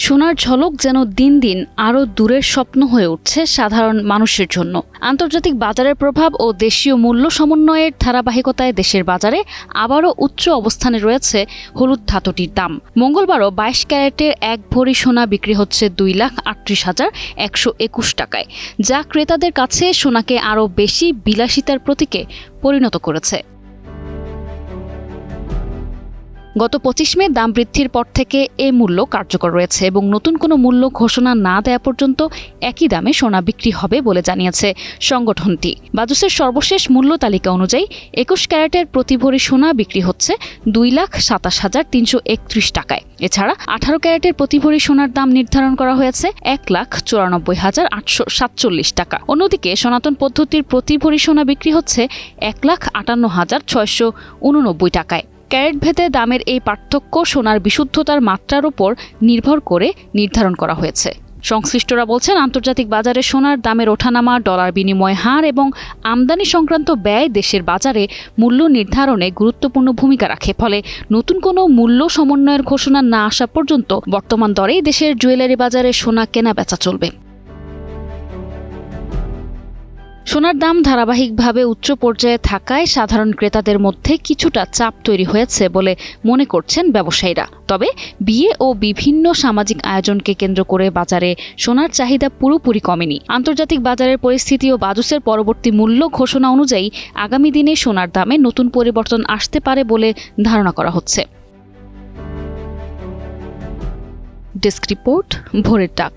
সোনার ঝলক যেন দিন দিন আরও দূরের স্বপ্ন হয়ে উঠছে সাধারণ মানুষের জন্য। আন্তর্জাতিক বাজারের প্রভাব ও দেশীয় মূল্য সমন্বয়ের ধারাবাহিকতায় দেশের বাজারে আবারও উচ্চ অবস্থানে রয়েছে হলুদ ধাতুটির দাম। মঙ্গলবারও 22 ক্যারেটের 1 ভরি সোনা বিক্রি হচ্ছে 2,38,121 টাকায়, যা ক্রেতাদের কাছে সোনাকে আরও বেশি বিলাসিতার প্রতীকে পরিণত করেছে। গত 25 মে দাম বৃদ্ধির পর থেকে এ মূল্য কার্যকর রয়েছে এবং নতুন কোনো মূল্য ঘোষণা না দেওয়া পর্যন্ত একই দামে সোনা বিক্রি হবে বলে জানিয়েছে সংগঠনটি। বাজুসের সর্বশেষ মূল্য তালিকা অনুযায়ী 21 ক্যারেটের প্রতি ভরি সোনা বিক্রি হচ্ছে 2,27,331 টাকায়। এছাড়া 18 ক্যারেটের প্রতি ভরি সোনার দাম নির্ধারণ করা হয়েছে 1,94,847 টাকা। অন্যদিকে সনাতন পদ্ধতির প্রতি ভরি সোনা বিক্রি হচ্ছে 1,58,689 টাকায়। ক্যারেট ভেদে দামের এই পার্থক্য সোনার বিশুদ্ধতার মাত্রার উপর নির্ভর করে নির্ধারণ করা হয়েছে। সংশ্লিষ্টরা বলছেন, আন্তর্জাতিক বাজারে সোনার দামের ওঠানামা, ডলার বিনিময় হার এবং আমদানি সংক্রান্ত ব্যয় দেশের বাজারে মূল্য নির্ধারণে গুরুত্বপূর্ণ ভূমিকা রাখে। ফলে নতুন কোনো মূল্য সমন্বয়ের ঘোষণা না আসা পর্যন্ত বর্তমান দরেই দেশের জুয়েলারি বাজারে সোনা কেনা বেচা চলবে। সোনার দাম ধারাবাহিকভাবে উচ্চ পর্যায়ে থাকায় সাধারণ ক্রেতাদের মধ্যে কিছুটা চাপ তৈরি হয়েছে বলে মনে করছেন ব্যবসায়ীরা। তবে বিয়ে ও বিভিন্ন সামাজিক আয়োজনকে কেন্দ্র করে বাজারে সোনার চাহিদা পুরোপুরি কমেনি। আন্তর্জাতিক বাজারের পরিস্থিতি ও বাজুসের পরবর্তী মূল্য ঘোষণা অনুযায়ী আগামী দিনে সোনার দামে নতুন পরিবর্তন আসতে পারে বলে ধারণা করা হচ্ছে। ডেস্ক রিপোর্ট, ভোরের ডাক।